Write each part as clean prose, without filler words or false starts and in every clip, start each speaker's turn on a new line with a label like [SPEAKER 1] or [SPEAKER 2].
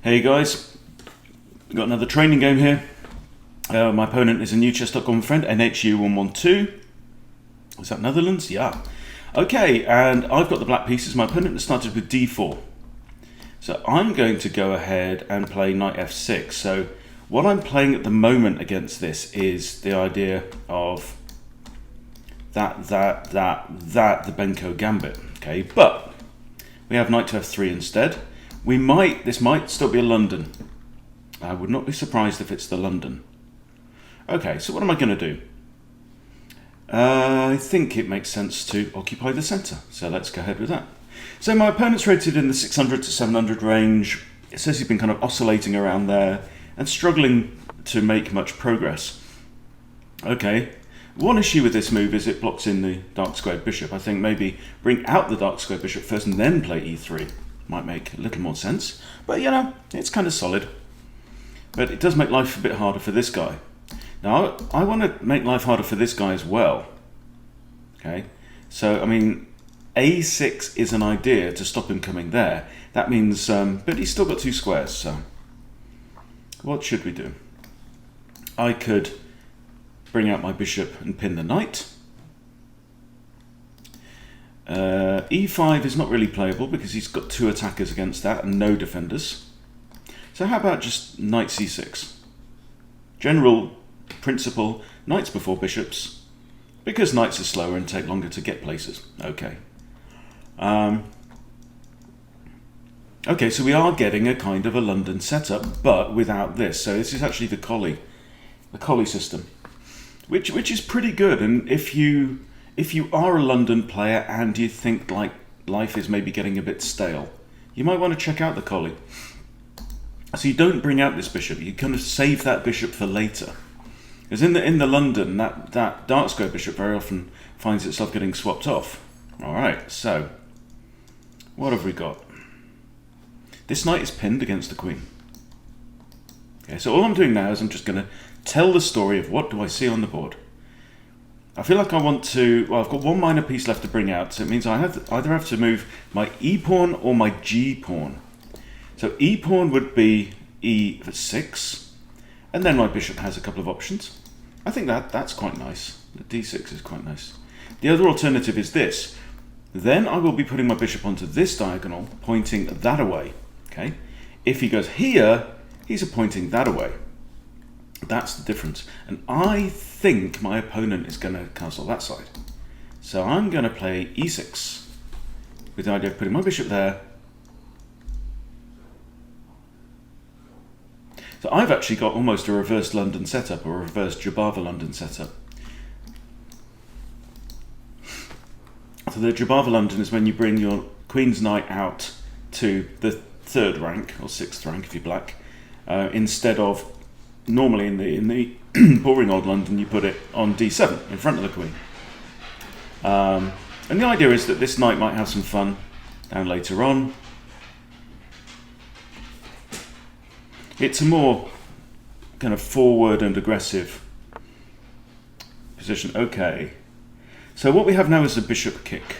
[SPEAKER 1] Hey guys, got another training game here. My opponent is a new chess.com friend, nhu112. Is that Netherlands? Yeah. Okay, and I've got the black pieces. My opponent has started with d4. So I'm going to go ahead and play knight f6. So what I'm playing at the moment against this is the idea of the Benko gambit. Okay, but we have knight to f3 instead. This might still be a London. I would not be surprised if it's the London. Okay, so what am I going to do? I think it makes sense to occupy the centre, so let's go ahead with that. So my opponent's rated in the 600 to 700 range. It says he's been kind of oscillating around there and struggling to make much progress. Okay, one issue with this move is it blocks in the dark squared bishop. I think maybe bring out the dark squared bishop first and then play e3. Might make a little more sense, but you know, it's kind of solid. But it does make life a bit harder for this guy. Now, I want to make life harder for this guy as well. Okay, so I mean, a6 is an idea to stop him coming there. That means, but he's still got two squares, so what should we do? I could bring out my bishop and pin the knight. E5 is not really playable because he's got two attackers against that and no defenders. So how about just knight c6? General principle, knights before bishops, because knights are slower and take longer to get places. Okay. Okay, so we are getting a kind of a London setup, but without this. So this is actually the Colle system, which is pretty good. And if you are a London player and you think like life is maybe getting a bit stale, you might want to check out the Colle. So you don't bring out this bishop, you kind of save that bishop for later. Because in the London, that dark square bishop very often finds itself getting swapped off. Alright, so what have we got? This knight is pinned against the queen. Okay, so all I'm doing now is I'm just going to tell the story of what do I see on the board. I feel like I want to, well, I've got one minor piece left to bring out, so it means I either have to move my e-pawn or my g-pawn. So e-pawn would be e6, and then my bishop has a couple of options. I think that's quite nice. The d6 is quite nice. The other alternative is this. Then I will be putting my bishop onto this diagonal, pointing that away. Okay. If he goes here, he's pointing that away. That's the difference. And I think my opponent is going to cancel that side. So I'm going to play e6 with the idea of putting my bishop there. So I've actually got almost a reverse London setup, or a reverse Jabava London setup. So the Jabava London is when you bring your queen's knight out to the third rank, or sixth rank if you're black, instead of normally in the boring old London you put it on d7 in front of the queen. And the idea is that this knight might have some fun down later on. It's a more kind of forward and aggressive position. Okay, so what we have now is a bishop kick.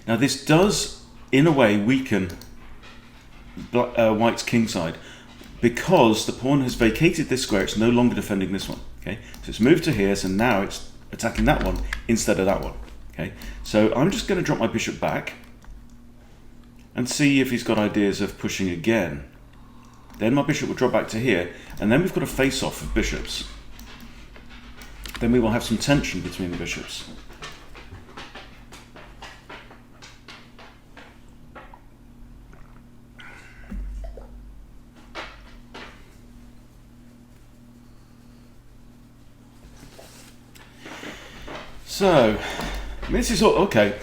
[SPEAKER 1] Now this does, in a way, weaken White's kingside because the pawn has vacated this square. It's no longer defending this one. Okay, so it's moved to here, so now it's attacking that one instead of that one. Okay, so I'm just going to drop my bishop back and see if he's got ideas of pushing again. Then my bishop will drop back to here, and then we've got a face-off of bishops. Then we will have some tension between the bishops. So, this is all okay.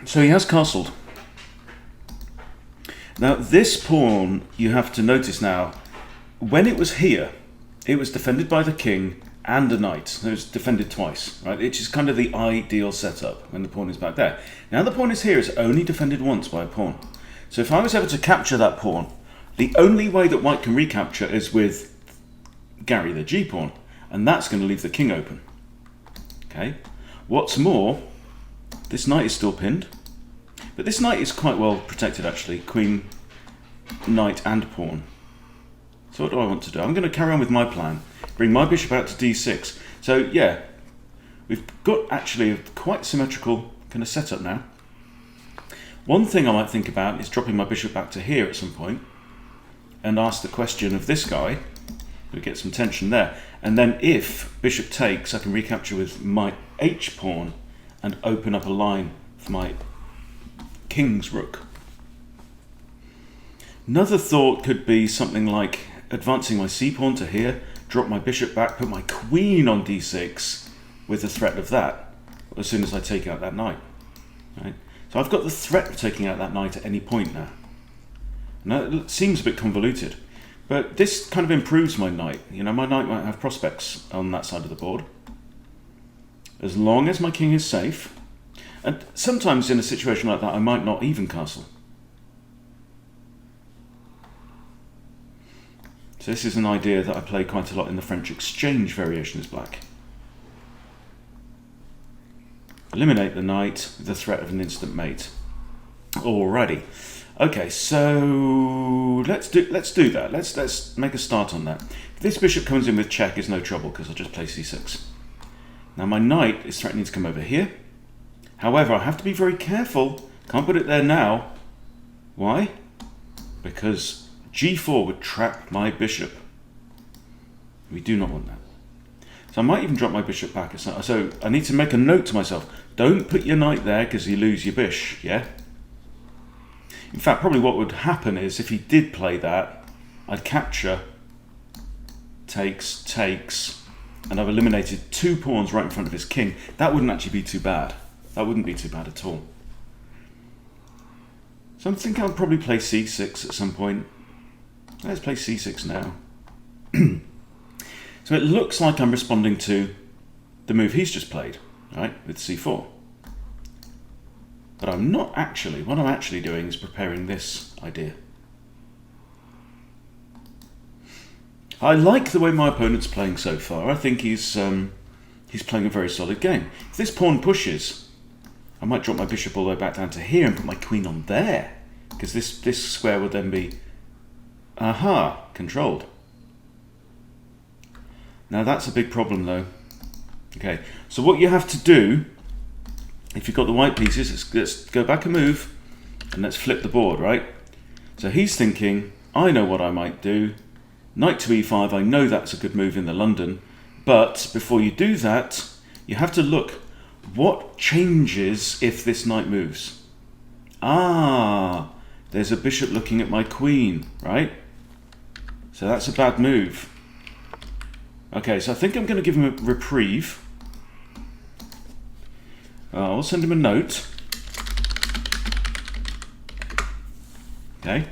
[SPEAKER 1] So he has castled. Now this pawn, you have to notice now, when it was here, it was defended by the king and a knight. It was defended twice, right? Which is kind of the ideal setup when the pawn is back there. Now the pawn is here, it's only defended once by a pawn. So if I was able to capture that pawn, the only way that White can recapture is with Gary the g-pawn, and that's going to leave the king open. Okay. What's more, this knight is still pinned, but this knight is quite well protected actually. Queen knight and pawn. So what do I want to do? I'm going to carry on with my plan. Bring my bishop out to d6. So yeah, we've got actually a quite symmetrical kind of setup now. One thing I might think about is dropping my bishop back to here at some point and ask the question of this guy. We get some tension there. And then if bishop takes, I can recapture with my h-pawn and open up a line for my king's rook. Another thought could be something like advancing my c-pawn to here, drop my bishop back, put my queen on d6 with the threat of that as soon as I take out that knight. Right? So I've got the threat of taking out that knight at any point now. Now it seems a bit convoluted, but this kind of improves my knight. You know, my knight might have prospects on that side of the board, as long as my king is safe. And sometimes in a situation like that, I might not even castle. So this is an idea that I play quite a lot in the French exchange variation as black. Eliminate the knight with the threat of an instant mate. Alrighty. Okay, so let's do that. Let's make a start on that. If this bishop comes in with check, is no trouble because I'll just play c6. Now my knight is threatening to come over here. However, I have to be very careful. Can't put it there now. Why? Because g4 would trap my bishop. We do not want that. So I might even drop my bishop back. So I need to make a note to myself. Don't put your knight there because you lose your bish, yeah? In fact, probably what would happen is if he did play that, I'd capture, takes, and I've eliminated 2 pawns right in front of his king. That wouldn't actually be too bad. That wouldn't be too bad at all. So I think I'll probably play c6 at some point. Let's play c6 now. So it looks like I'm responding to the move he's just played, right, with c4. But I'm not actually. What I'm actually doing is preparing this idea. I like the way my opponent's playing so far. I think he's playing a very solid game. If this pawn pushes, I might drop my bishop all the way back down to here and put my queen on there, because this square would then be, controlled. Now that's a big problem though. Okay, so what you have to do, if you've got the white pieces, let's go back a move and let's flip the board, right? So he's thinking, I know what I might do. Knight to e5, I know that's a good move in the London, but before you do that, you have to look, what changes if this knight moves? Ah, there's a bishop looking at my queen, right? So that's a bad move. Okay, so I think I'm going to give him a reprieve. I'll send him a note. Okay.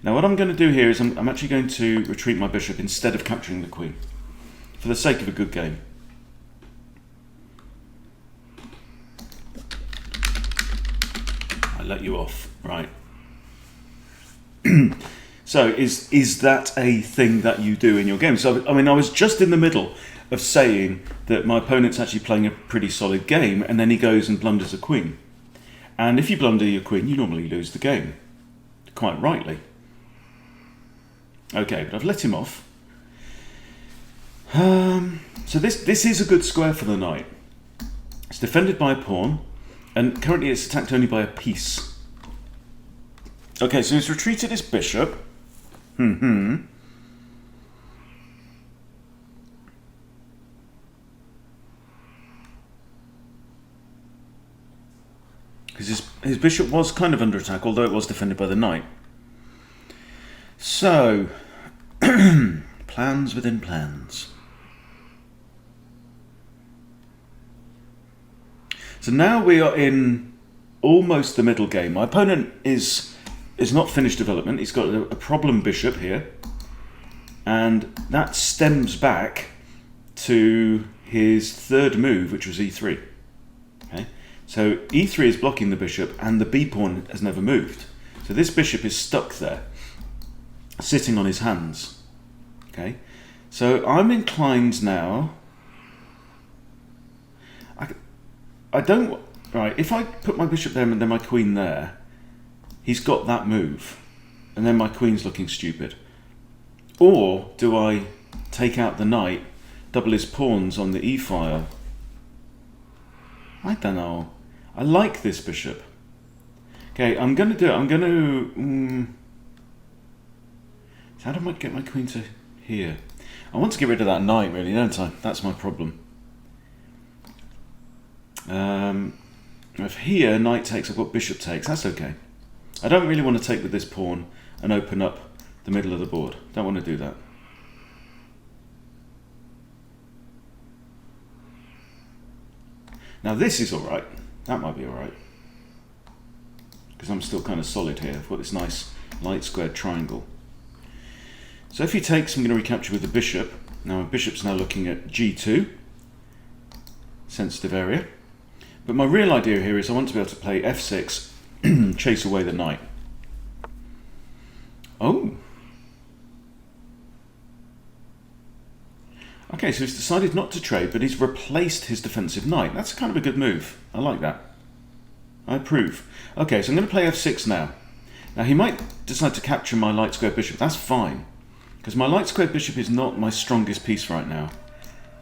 [SPEAKER 1] Now what I'm going to do here is I'm actually going to retreat my bishop instead of capturing the queen, for the sake of a good game. I let you off, right? So is that a thing that you do in your game? So I mean, I was just in the middle of saying that my opponent's actually playing a pretty solid game, and then he goes and blunders a queen. And if you blunder your queen, you normally lose the game, quite rightly. Okay, but I've let him off. So this is a good square for the knight. It's defended by a pawn, and currently it's attacked only by a piece. Okay, so he's retreated his bishop. Because his bishop was kind of under attack, although it was defended by the knight. So, plans within plans. So now we are in almost the middle game. My opponent is not finished development. He's got a problem bishop here, and that stems back to his third move, which was e3. Okay, so e3 is blocking the bishop, and the b pawn has never moved. So this bishop is stuck there, sitting on his hands. Okay, so I'm inclined now. I don't. Right, if I put my bishop there and then my queen there, he's got that move. and then my queen's looking stupid? Or do I take out the knight, double his pawns on the e-file? I don't know. I like this bishop. Okay, I'm going to do it. I'm going to... how do I get my queen to here? I want to get rid of that knight, really, don't I? That's my problem. If here, knight takes, I've got bishop takes. That's okay. I don't really want to take with this pawn and open up the middle of the board. Don't want to do that. Now this is alright. That might be alright. Because I'm still kind of solid here. I've got this nice light squared triangle. So if he takes, I'm going to recapture with the bishop. Now my bishop's now looking at g2. Sensitive area. But my real idea here is I want to be able to play f6, chase away the knight. Oh. Okay, so he's decided not to trade, but he's replaced his defensive knight. That's kind of a good move. I like that. I approve. Okay, so I'm going to play f6 now. Now he might decide to capture my light square bishop. That's fine, because my light square bishop is not my strongest piece right now.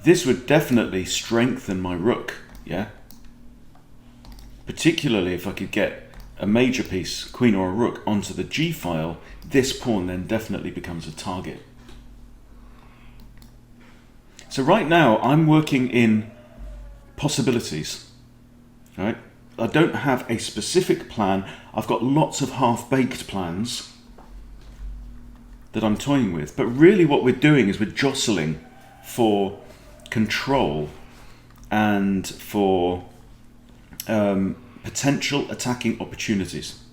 [SPEAKER 1] This would definitely strengthen my rook, yeah? Particularly if I could get a major piece, queen or a rook, onto the g-file, this pawn then definitely becomes a target. So right now I'm working in possibilities, right? I don't have a specific plan. I've got lots of half-baked plans that I'm toying with, but really what we're doing is we're jostling for control and for potential attacking opportunities.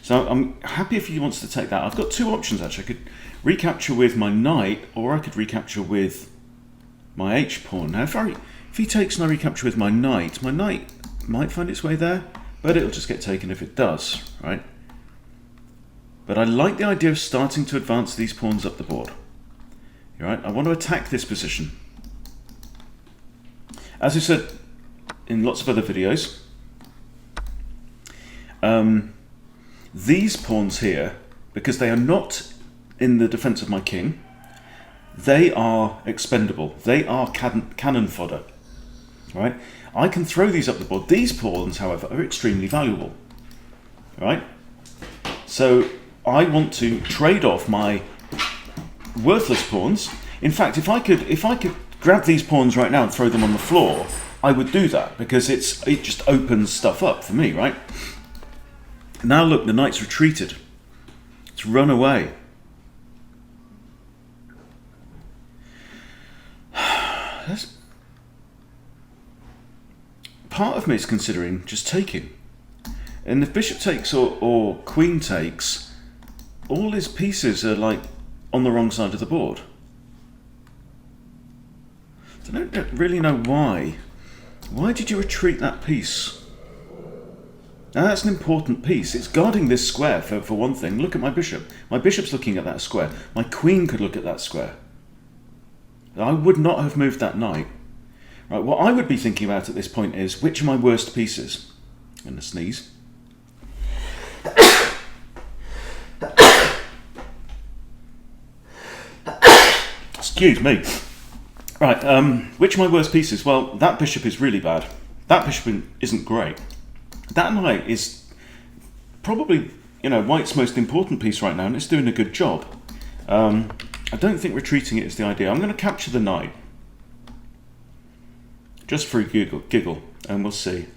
[SPEAKER 1] So I'm happy if he wants to take that. I've got two options actually. I could recapture with my knight, or I could recapture with my h-pawn. Now if he takes and I recapture with my knight might find its way there, but it'll just get taken if it does, right? But I like the idea of starting to advance these pawns up the board. Right? I want to attack this position. As I said in lots of other videos, these pawns here, because they are not in the defense of my king, they are expendable. They are cannon fodder. Right? I can throw these up the board. These pawns, however, are extremely valuable. Right? So I want to trade off my worthless pawns. In fact, if I could grab these pawns right now and throw them on the floor, I would do that, because it just opens stuff up for me, right? Now look, the knight's retreated. It's run away. Part of me is considering just taking. And if bishop takes or queen takes, all his pieces are like on the wrong side of the board. I don't really know why. Why did you retreat that piece? Now that's an important piece. It's guarding this square for one thing. Look at my bishop. My bishop's looking at that square. My queen could look at that square. I would not have moved that knight. Right, what I would be thinking about at this point is, which are my worst pieces? I'm going to sneeze. Excuse me. Right, which are my worst pieces? Well, that bishop is really bad. That bishop isn't great. That knight is probably, white's most important piece right now, and it's doing a good job. I don't think retreating it is the idea. I'm going to capture the knight. Just for a giggle, and we'll see.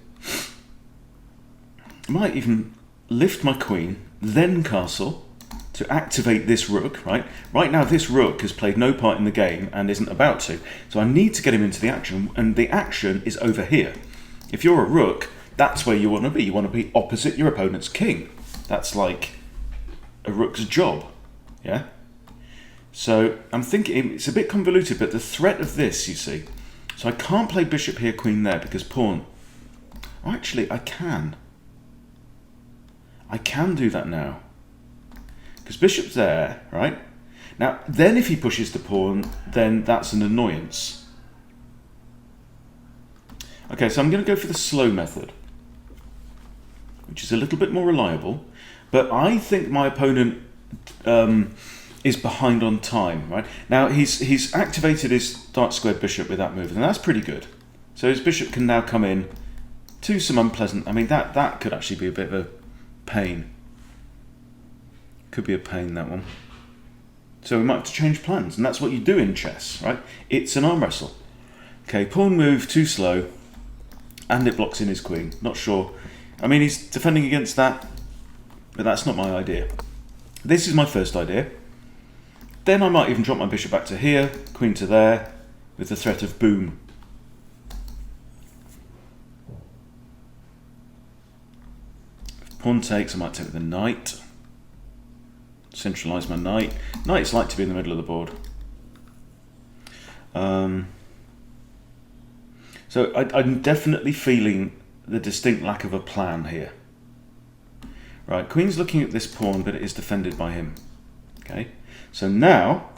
[SPEAKER 1] I might even lift my queen, then castle, to activate this rook, right? Right now this rook has played no part in the game and isn't about to. So I need to get him into the action, and the action is over here. If you're a rook, that's where you want to be. You want to be opposite your opponent's king. That's like a rook's job, yeah? So I'm thinking, it's a bit convoluted, but the threat of this, you see. So I can't play bishop here, queen there, because pawn. Oh, actually, I can. I can do that now. Because bishop's there, right? Now, then if he pushes the pawn, then that's an annoyance. Okay, so I'm going to go for the slow method, which is a little bit more reliable. But I think my opponent is behind on time, right? Now he's activated his dark squared bishop with that move, and that's pretty good. So his bishop can now come in to some unpleasant. I mean, that could actually be a bit of a pain. Could be a pain, that one. So we might have to change plans, and that's what you do in chess, right? It's an arm wrestle. Okay, pawn move too slow, and it blocks in his queen. Not sure. I mean, he's defending against that, but that's not my idea. This is my first idea. Then I might even drop my bishop back to here, queen to there, with the threat of boom. If pawn takes, I might take with the knight. Centralise my knight. Knights like to be in the middle of the board. So I'm definitely feeling the distinct lack of a plan here. Right, queen's looking at this pawn, but it is defended by him. Okay, so now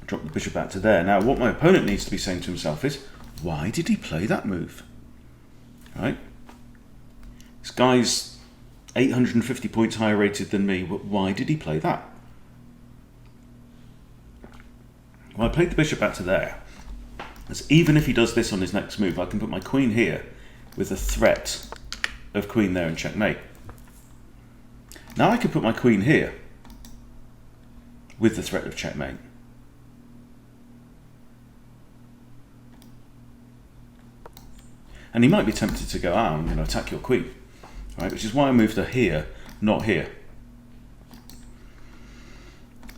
[SPEAKER 1] drop the bishop back to there. Now what my opponent needs to be saying to himself is, why did he play that move? Right, this guy's 850 points higher rated than me. Why did he play that? Well, I played the bishop back to there. As even if he does this on his next move, I can put my queen here with the threat of queen there and checkmate. Now I can put my queen here with the threat of checkmate. And he might be tempted to go, I'm going to attack your queen, right? Which is why I moved her here, not here.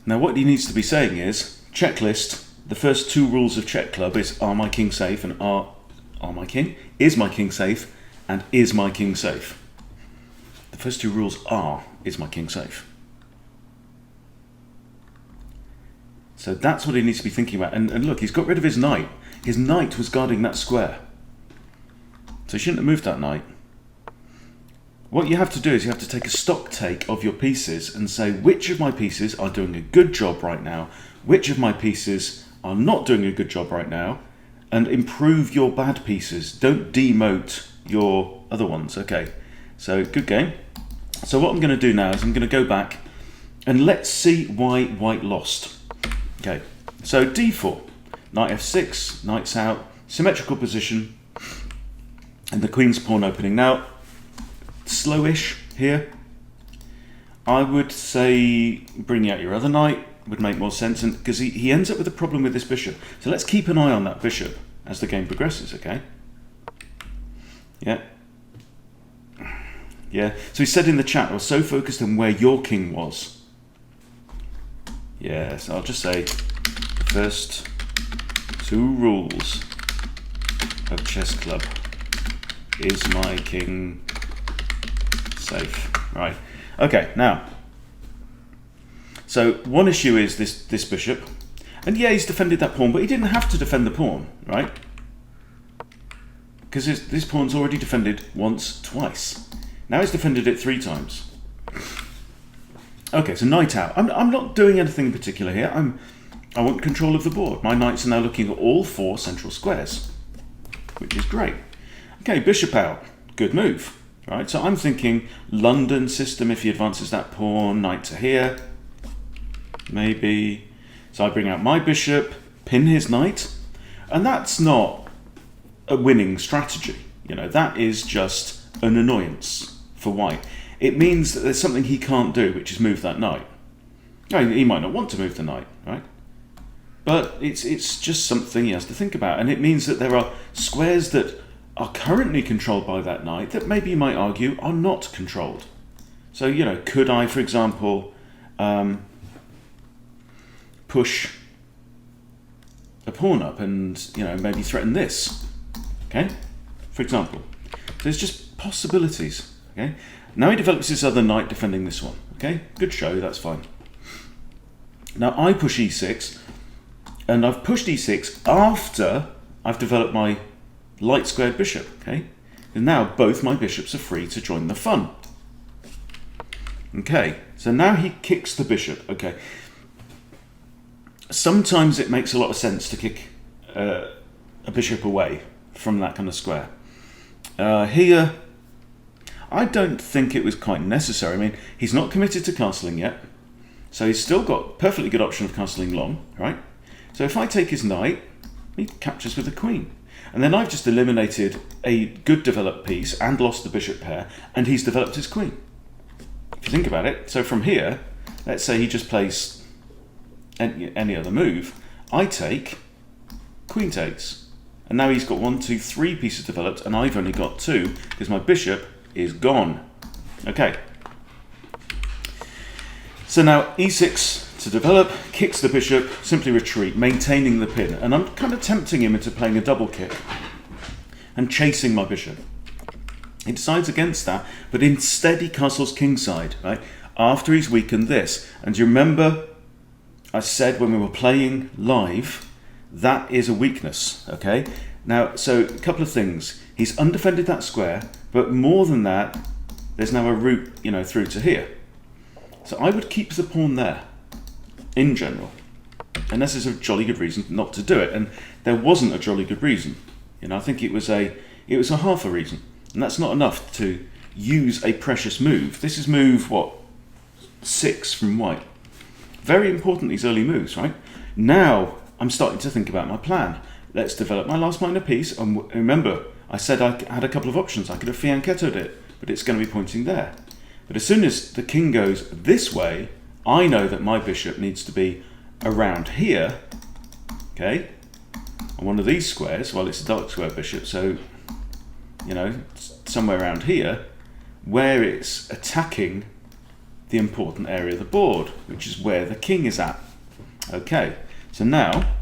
[SPEAKER 1] Now what he needs to be saying is, checklist, the first two rules of Check Club is, are my king safe, and are my king? Is my king safe? And is my king safe? The first two rules are, is my king safe? So that's what he needs to be thinking about. And look, he's got rid of his knight. His knight was guarding that square. So he shouldn't have moved that knight. What you have to do is you have to take a stock take of your pieces and say, which of my pieces are doing a good job right now? Which of my pieces are not doing a good job right now? And improve your bad pieces. Don't demote your other ones. Okay, so good game. So what I'm going to do now is I'm going to go back and let's see why white lost. Okay, so d4, knight f6, knight's out, symmetrical position, and the queen's pawn opening. Now, slowish here. I would say bringing out your other knight would make more sense, and because he ends up with a problem with this bishop. So let's keep an eye on that bishop as the game progresses, okay? Yeah. Yeah. So he said in the chat, I was so focused on where your king was. Yeah, so I'll just say the first two rules of Chess Club. Is my king safe? Right. Okay, now. So one issue is this bishop. And yeah, he's defended that pawn, but he didn't have to defend the pawn, right? Because this pawn's already defended once, twice. Now he's defended it 3 times. Okay, so knight out. I'm not doing anything in particular here. I want control of the board. My knights are now looking at all 4 central squares, which is great. Okay, bishop out. Good move. Right, so I'm thinking London system if he advances that pawn, knight to here. Maybe. So I bring out my bishop, pin his knight, and that's not a winning strategy. You know, that is just an annoyance for white. It means that there's something he can't do, which is move that knight. I mean, he might not want to move the knight, right? But it's just something he has to think about, and it means that there are squares that are currently controlled by that knight that maybe you might argue are not controlled. So, you know, could I, for example, push a pawn up and, you know, maybe threaten this, okay, for example. So there's just possibilities, okay. Now he develops this other knight defending this one, okay, good show, that's fine. Now I push e6, and I've pushed e6 after I've developed my light squared bishop, okay, and now both my bishops are free to join the fun. Okay, so now he kicks the bishop, okay. Sometimes it makes a lot of sense to kick a bishop away from that kind of square. Here, I don't think it was quite necessary. I mean, he's not committed to castling yet, so he's still got perfectly good option of castling long, right? So if I take his knight, he captures with the queen. And then I've just eliminated a good developed piece and lost the bishop pair, and he's developed his queen. If you think about it, so from here, let's say he just plays any other move, I take, queen takes. And now he's got 1, 2, 3 pieces developed, and I've only got 2 because my bishop is gone. Okay. So now e6 to develop, kicks the bishop, simply retreat, maintaining the pin. And I'm kind of tempting him into playing a double kick and chasing my bishop. He decides against that, but instead he castles kingside, right? After he's weakened this. And you remember I said when we were playing live, that is a weakness, okay? Now, so a couple of things. He's undefended that square, but more than that, there's now a route, through to here. So I would keep the pawn there, in general, unless there's a jolly good reason not to do it. And there wasn't a jolly good reason. I think it was a half a reason, and that's not enough to use a precious move. This is move, 6 from white. Very important, these early moves, right? Now I'm starting to think about my plan. Let's develop my last minor piece. And remember, I said I had a couple of options. I could have fianchettoed it, but it's going to be pointing there. But as soon as the king goes this way, I know that my bishop needs to be around here, okay? On one of these squares, well, it's a dark square bishop, so, somewhere around here, where it's attacking the important area of the board, which is where the king is at. Okay, so now,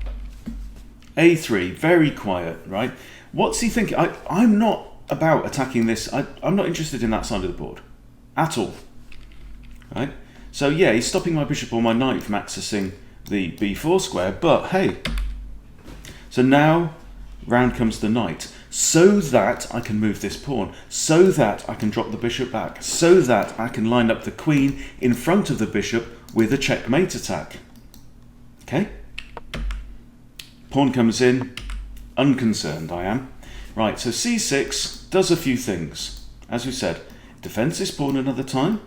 [SPEAKER 1] a3, very quiet, right? What's he thinking? I'm not about attacking this. I'm not interested in that side of the board at all, right? So yeah, he's stopping my bishop or my knight from accessing the b4 square, but hey, so now round comes the knight, so that I can move this pawn, so that I can drop the bishop back, so that I can line up the queen in front of the bishop with a checkmate attack. Okay? Pawn comes in, unconcerned I am. Right, so c6 does a few things. As we said, defends this pawn another time.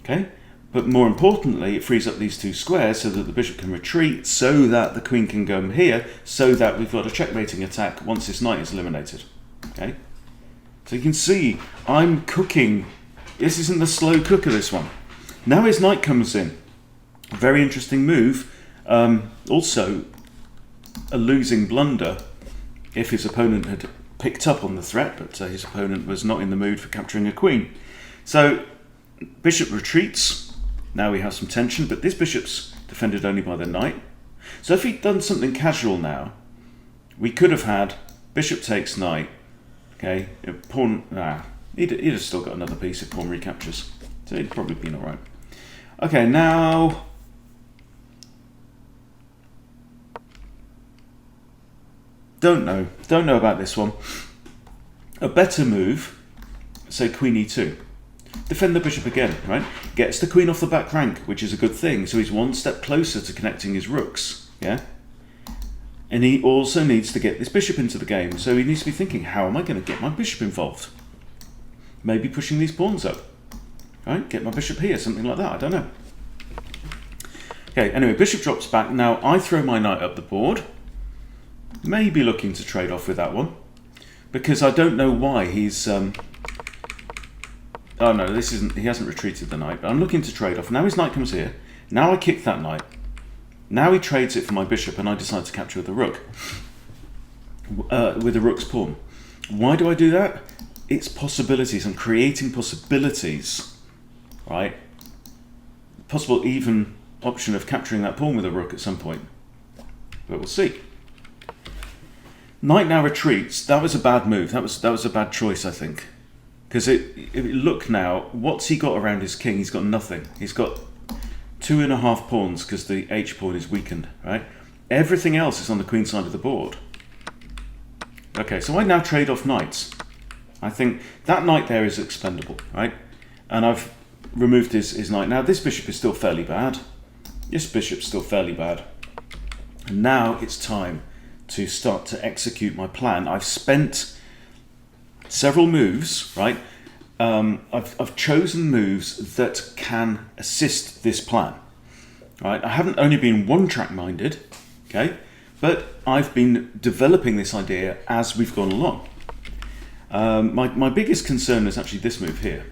[SPEAKER 1] Okay? But more importantly, it frees up these 2 squares so that the bishop can retreat, so that the queen can go here, so that we've got a checkmating attack once this knight is eliminated. Okay? So you can see, I'm cooking. This isn't the slow cooker, this one. Now his knight comes in. Very interesting move. Also, a losing blunder if his opponent had picked up on the threat, but his opponent was not in the mood for capturing a queen. So, bishop retreats. Now we have some tension, but this bishop's defended only by the knight. So if he'd done something casual now, we could have had bishop takes knight. Okay, pawn. He'd have still got another piece if pawn recaptures. So he'd probably been all right. Okay, now don't know about this one. A better move, say queen e2. Defend the bishop again, right? Gets the queen off the back rank, which is a good thing. So he's one step closer to connecting his rooks, yeah? And he also needs to get this bishop into the game. So he needs to be thinking, how am I going to get my bishop involved? Maybe pushing these pawns up, right? Get my bishop here, something like that, I don't know. Okay, anyway, bishop drops back. Now I throw my knight up the board. Maybe looking to trade off with that one. Because I don't know why he's... Oh no, this isn't. He hasn't retreated the knight, but I'm looking to trade off. Now his knight comes here. Now I kick that knight. Now he trades it for my bishop, and I decide to capture with the rook. With the rook's pawn. Why do I do that? It's possibilities. I'm creating possibilities, right? Possible even option of capturing that pawn with a rook at some point, but we'll see. Knight now retreats. That was a bad move. That was a bad choice, I think. Because look now, what's he got around his king? He's got nothing. He's got 2.5 pawns because the H pawn is weakened, right? Everything else is on the queen side of the board. Okay, so I now trade off knights. I think that knight there is expendable, right? And I've removed his knight. Now this bishop is still fairly bad. This bishop's still fairly bad. And now it's time to start to execute my plan. I've spent several moves, right? I've chosen moves that can assist this plan. Right? I haven't only been one-track minded, okay, but I've been developing this idea as we've gone along. My biggest concern is actually this move here.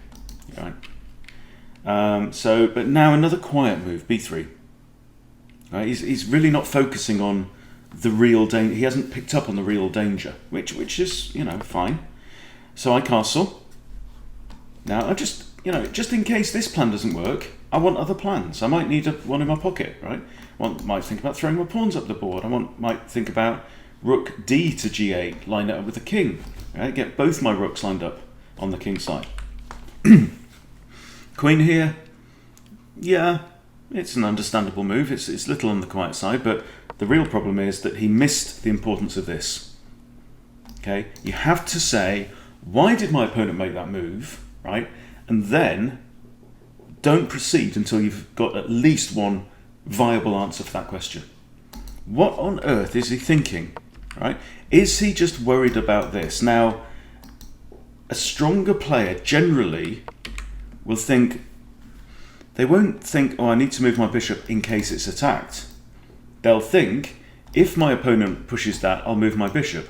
[SPEAKER 1] Right? But now another quiet move, b3. Right? He's really not focusing on the real danger. He hasn't picked up on the real danger, which is, fine. So I castle. Now I just in case this plan doesn't work, I want other plans. I might need one in my pocket, right? Might think about throwing my pawns up the board. Might think about rook d to g8, line it up with the king. Right? Get both my rooks lined up on the king side. Queen here, yeah, it's an understandable move. It's little on the quiet side, but the real problem is that he missed the importance of this. Okay, you have to say, why did my opponent make that move, right? And then don't proceed until you've got at least one viable answer for that question. What on earth is he thinking, right? Is he just worried about this? Now, a stronger player generally will think, they won't think, oh, I need to move my bishop in case it's attacked. They'll think, if my opponent pushes that, I'll move my bishop.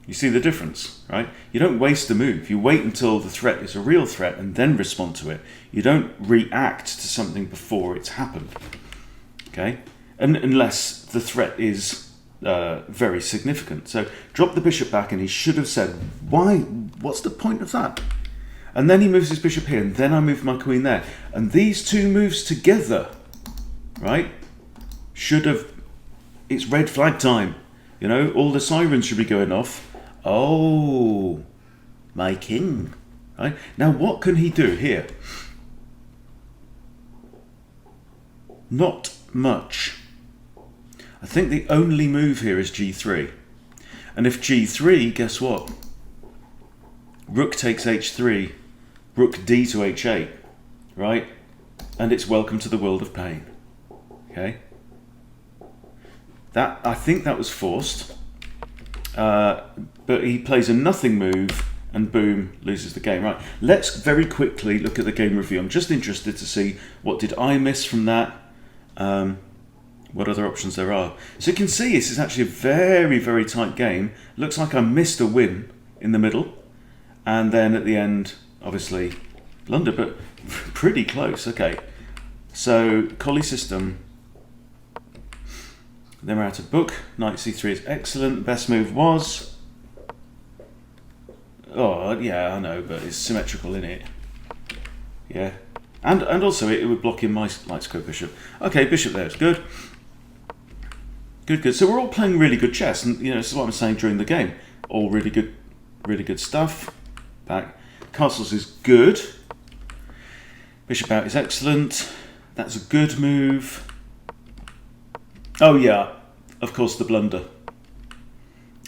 [SPEAKER 1] You see the difference, right? You don't waste a move. You wait until the threat is a real threat and then respond to it. You don't react to something before it's happened, okay? And unless the threat is very significant. So drop the bishop back, and he should have said, why? What's the point of that? And then he moves his bishop here, and then I move my queen there. And these two moves together, right, should have, it's red flag time. All the sirens should be going off. Oh, my king. Right? Now, what can he do here? Not much. I think the only move here is g3. And if g3, guess what? Rook takes h3, rook d to h8, right? And it's welcome to the world of pain. Okay? I think that was forced. But he plays a nothing move, and boom, loses the game. Right, let's very quickly look at the game review. I'm just interested to see, what did I miss from that? What other options there are. So you can see this is actually a very, very tight game. Looks like I missed a win in the middle. And then at the end, obviously, blunder, but pretty close. Okay, so Colle System. Then we're out of book. Knight c3 is excellent. Best move was... Oh, yeah, I know, but it's symmetrical, in it. Yeah. And also, it would block in my light square bishop. Okay, bishop there is good. Good. So we're all playing really good chess. And, this is what I'm saying during the game. All really good stuff. Back. Castles is good. Bishop out is excellent. That's a good move. Oh yeah, of course, the blunder.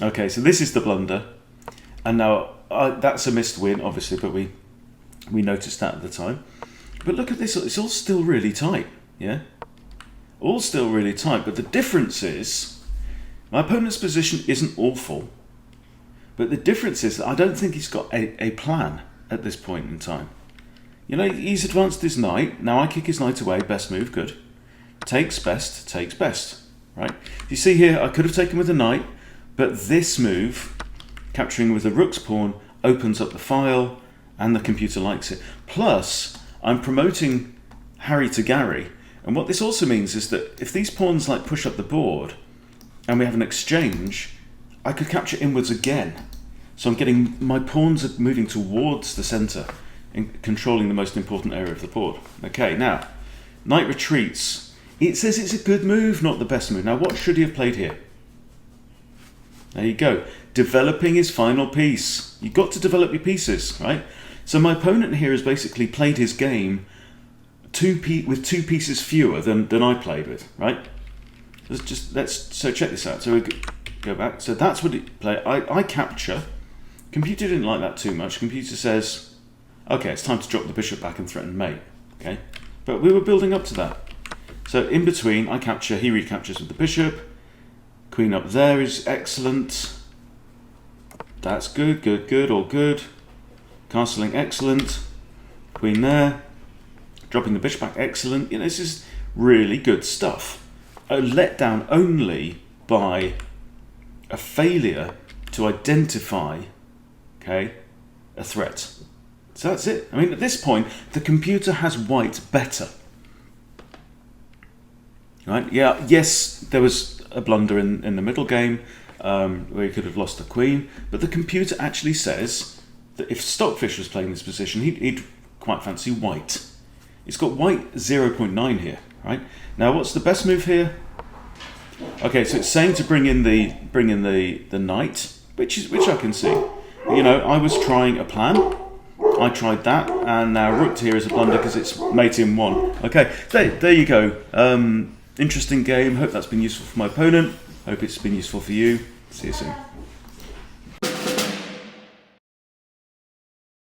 [SPEAKER 1] Okay, so this is the blunder, and now that's a missed win, obviously, but we noticed that at the time. But look at this; it's all still really tight, yeah, all still really tight. But the difference is, my opponent's position isn't awful, but the difference is that I don't think he's got a plan at this point in time. He's advanced his knight. Now I kick his knight away. Best move, good. Takes best, right? You see here, I could have taken with a knight, but this move, capturing with a rook's pawn, opens up the file, and the computer likes it. Plus, I'm promoting Harry to Gary, and what this also means is that if these pawns push up the board, and we have an exchange, I could capture inwards again. So I'm getting, my pawns are moving towards the centre, and controlling the most important area of the board. Okay, now, knight retreats. It says it's a good move, not the best move. Now, what should he have played here? There you go. Developing his final piece. You've got to develop your pieces, right? So my opponent here has basically played his game with two pieces fewer than I played with, right? So check this out. So we go back. So that's what it played. I capture. Computer didn't like that too much. Computer says, okay, it's time to drop the bishop back and threaten mate. Okay, but we were building up to that. So in between, I capture, he recaptures with the bishop. Queen up there is excellent. That's good, all good. Castling, excellent. Queen there. Dropping the bishop back, excellent. You know, this is really good stuff. Let down only by a failure to identify, okay, a threat. So that's it. I mean, at this point, the computer has white better. Right? Yeah. Yes, there was a blunder in the middle game where he could have lost the queen, but the computer actually says that if Stockfish was playing this position, he'd quite fancy white. It's got white 0.9 here. Right? Now, what's the best move here? Okay, so it's saying to bring in the knight, which I can see. You know, I was trying a plan. I tried that, and now rook here is a blunder because it's mate in 1. Okay, there you go. Interesting game. Hope that's been useful for my opponent. Hope it's been useful for you. See you soon.